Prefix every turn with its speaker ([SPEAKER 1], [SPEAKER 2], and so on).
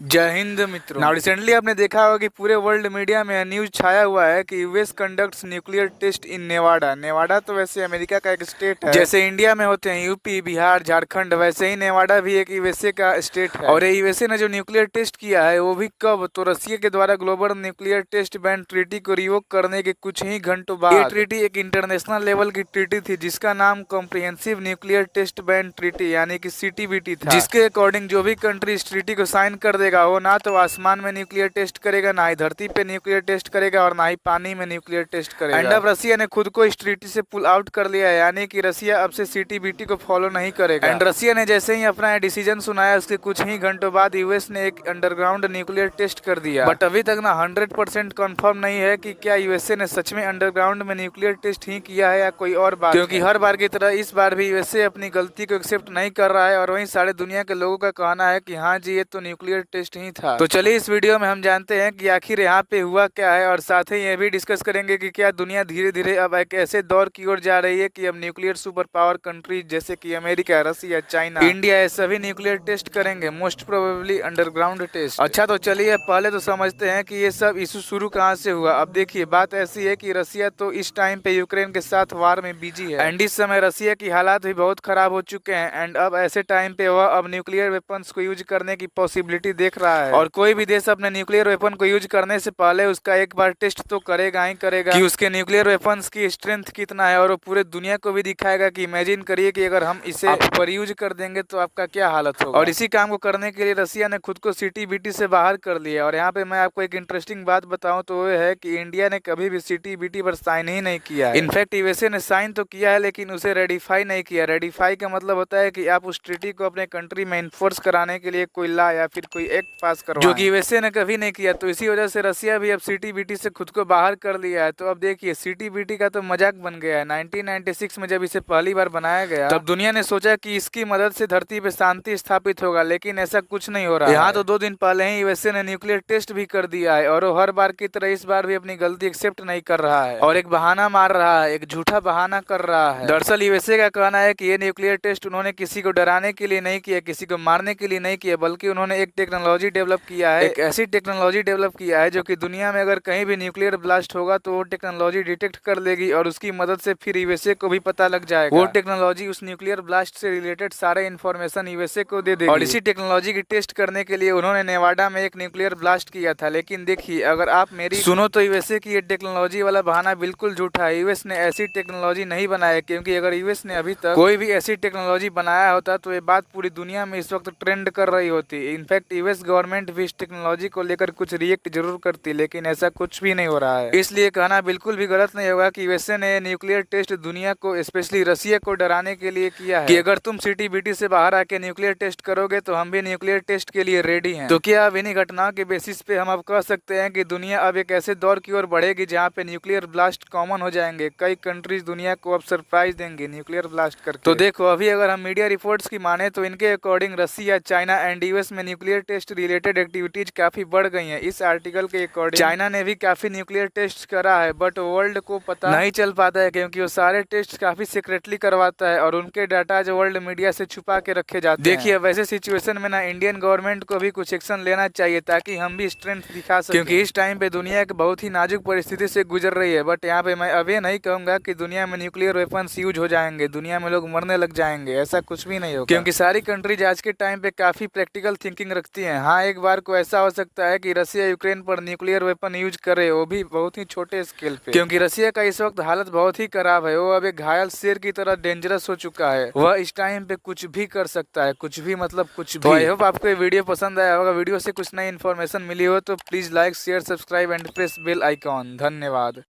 [SPEAKER 1] जय हिंद मित्रों। Now recently आपने देखा होगा कि पूरे वर्ल्ड मीडिया में न्यूज छाया हुआ है कि यूएस कंडक्ट्स न्यूक्लियर टेस्ट इन नेवाडा। नेवाडा तो वैसे अमेरिका का एक स्टेट है। जैसे इंडिया में होते हैं यूपी, बिहार, झारखंड, वैसे ही नेवाडा भी एक यूएसए का स्टेट है। और ये यूएसए ने जो न्यूक्लियर टेस्ट किया है वो भी कब, तो रसिया के द्वारा global nuclear test ban treaty को रिवोक करने के कुछ ही घंटों बाद। ये ट्रीटी एक इंटरनेशनल लेवल की ट्रीटी थी जिसका नाम comprehensive nuclear test ban treaty यानी कि सीटीबीटी था, जिसके अकॉर्डिंग जो भी कंट्री इस ट्रीटी को साइन कर देगा वो ना तो आसमान में न्यूक्लियर टेस्ट करेगा, ना ही धरती पे न्यूक्लियर टेस्ट करेगा और ना ही पानी में न्यूक्लियर टेस्ट करेगा। एंड अब रसिया ने खुद को इस ट्रीटी से पुल आउट कर लिया है, यानी कि रसिया अब से सीटीबीटी को फॉलो नहीं करेगा। एंड रसिया ने जैसे ही अपना डिसीजन सुनाया उसके कुछ ही घंटों बाद यूएस ने एक अंडरग्राउंड न्यूक्लियर टेस्ट कर दिया। बट अभी तक ना 100% कंफर्म नहीं है कि क्या यूएसए ने सच में अंडरग्राउंड में न्यूक्लियर टेस्ट ही किया है या कोई और बात, क्योंकि हर बार की तरह इस बार भी यूएसए अपनी गलती को एक्सेप्ट नहीं कर रहा है और वहीं सारे दुनिया के लोगों का कहना है कि हाँ जी ये तो न्यूक्लियर टेस्ट ही था। तो चलिए इस वीडियो में हम जानते हैं कि आखिर यहाँ पे हुआ क्या है और साथ ही ये भी डिस्कस करेंगे कि क्या दुनिया धीरे धीरे अब एक ऐसे दौर की ओर जा रही है कि अब न्यूक्लियर सुपर पावर कंट्रीज जैसे कि अमेरिका, रसिया, चाइना, इंडिया ये सभी न्यूक्लियर टेस्ट करेंगे, मोस्ट प्रोबेबली अंडरग्राउंड टेस्ट। अच्छा तो चलिए पहले तो समझते हैं कि ये सब इशू शुरू कहाँ से हुआ। अब देखिए बात ऐसी है कि रसिया तो इस टाइम पे यूक्रेन के साथ वार में बिजी है एंड इस समय रसिया की हालात भी बहुत खराब हो चुके हैं एंड अब ऐसे टाइम पे वह अब न्यूक्लियर वेपन्स को यूज करने की पॉसिबिलिटी देख रहा है। और कोई भी देश अपने न्यूक्लियर वेपन को यूज करने से पहले उसका एक बार टेस्ट तो करेगा ही करेगा कि उसके न्यूक्लियर वेपन्स की स्ट्रेंथ कितना है, और वो पूरे दुनिया को भी दिखाएगा कि इमेजिन करिए कि अगर हम इसे पर यूज कर देंगे तो आपका क्या हालत होगा। और इसी काम को करने के लिए रसिया ने खुद को सीटीबीटी से बाहर कर लिया। और यहाँ पे मैं आपको एक इंटरेस्टिंग बात बताऊं तो वो है कि इंडिया ने कभी भी सीटीबीटी पर साइन ही नहीं किया है। इनफैक्ट यूएसए ने साइन तो किया है लेकिन उसे रेडिफाई नहीं किया। रेडिफाई का मतलब होता है कि आप उस ट्रीटी को अपने कंट्री में इन्फोर्स कराने के लिए कोई लॉ या फिर कोई एक्ट पास करवाएं, जो कि यूएसए ने कभी नहीं किया। तो इसी वजह से रसिया भी अब सीटीबीटी से खुद को बाहर कर लिया है। तो अब देखिए सीटीबीटी का तो मजाक बन गया है। 1996 में जब इसे पहली बार बनाया गया तब दुनिया ने सोचा कि इसकी मदद से धरती पे शांति स्थापित होगा, लेकिन ऐसा कुछ नहीं हो रहा है। यहाँ तो 2 दिन पहले ही यूएसए ने न्यूक्लियर टेस्ट भी कर दिया है और वो हर बार की तरह इस बार भी अपनी गलती एक्सेप्ट नहीं कर रहा है और एक बहाना मार रहा है, एक झूठा बहाना कर रहा है। दरअसल यूएसए का कहना है कि ये न्यूक्लियर टेस्ट उन्होंने किसी को डराने के लिए नहीं किया, किसी को मारने के लिए नहीं किया, बल्कि उन्होंने एक टेक्नोलॉजी डेवलप किया है, एक ऐसी टेक्नोलॉजी डेवलप किया है जो कि दुनिया में अगर कहीं भी न्यूक्लियर ब्लास्ट होगा तो वो टेक्नोलॉजी डिटेक्ट कर लेगी और उसकी मदद से फिर यूएसए को भी पता लग जाएगा। वो टेक्नोलॉजी उस न्यूक्लियर ब्लास्ट से रिलेटेड सारे इन्फॉर्मेशन यूएसए को दे देगी। और इसी टेक्नोलॉजी की टेस्ट करने के लिए उन्होंने नेवाडा में एक न्यूक्लियर ब्लास्ट किया था। लेकिन देखिए अगर आप मेरी सुनो तो यूएसए की ये टेक्नोलॉजी वाला बहाना बिल्कुल झूठा है। यूएस ने ऐसी टेक्नोलॉजी नहीं बनाया, क्योंकि अगर यूएस ने अभी तक कोई भी ऐसी टेक्नोलॉजी बनाया होता तो ये बात पूरी दुनिया में इस वक्त ट्रेंड कर रही होती। इनफैक्ट यूएस गवर्नमेंट भी इस टेक्नोलॉजी को लेकर कुछ रिएक्ट जरूर करती, लेकिन ऐसा कुछ भी नहीं हो रहा है। इसलिए कहना बिल्कुल भी गलत नहीं होगा कि यूएसए ने न्यूक्लियर टेस्ट दुनिया को स्पेशली रसिया को डराने के लिए किया है कि अगर तुम सीटीबीटी से बाहर आके न्यूक्लियर टेस्ट करोगे तो हम भी न्यूक्लियर टेस्ट के लिए रेडी हैं। तो क्या अब इन्हीं घटनाओं के बेसिस पे हम अब कह सकते हैं कि दुनिया अब एक ऐसे दौर की ओर बढ़ेगी जहाँ पे न्यूक्लियर ब्लास्ट कॉमन हो जाएंगे। कई कंट्रीज दुनिया को अब सरप्राइज देंगे न्यूक्लियर ब्लास्ट करके। तो देखो अभी अगर हम मीडिया रिपोर्ट्स की माने तो इनके according Russia, China and US में न्यूक्लियर टेस्ट रिलेटेड एक्टिविटीज काफी बढ़ गई है। इस आर्टिकल के अकॉर्डिंग चाइना ने भी काफी न्यूक्लियर टेस्ट करा है, बट वर्ल्ड को पता नहीं चल पाता है क्योंकि वो सारे टेस्ट काफी सीक्रेटली करवाता है और उनके डाटा जो वर्ल्ड मीडिया से छुपा के रखे जाते हैं। देखिए वैसे सिचुएशन में ना इंडियन गवर्नमेंट को भी कुछ एक्शन लेना चाहिए ताकि हम भी स्ट्रेंथ दिखा सकें, क्योंकि इस टाइम पे दुनिया एक बहुत ही नाजुक परिस्थिति से गुजर रही है। बट यहाँ पे मैं अब ये नहीं कहूंगा कि दुनिया में न्यूक्लियर वेपन्स यूज हो जाएंगे, दुनिया में लोग मरने लग जाएंगे, ऐसा कुछ भी नहीं होगा, क्योंकि सारी कंट्रीज आज के टाइम पे काफी प्रैक्टिकल थिंकिंग रखती है। हाँ एक बार को ऐसा हो सकता है कि रसिया यूक्रेन पर न्यूक्लियर वेपन यूज करे, वो भी बहुत ही छोटे स्केल पे, क्योंकि रसिया का इस वक्त हालत बहुत ही खराब है। वो अब एक घायल शेर की तरह डेंजरस हो चुका है, वह इस टाइम पे कुछ भी कर सकता है, कुछ भी मतलब कुछ भी। आई होप आपको ये वीडियो पसंद आया होगा। वीडियो से कुछ नई इन्फॉर्मेशन मिली हो तो please like, share, subscribe and press bell icon. धन्यवाद।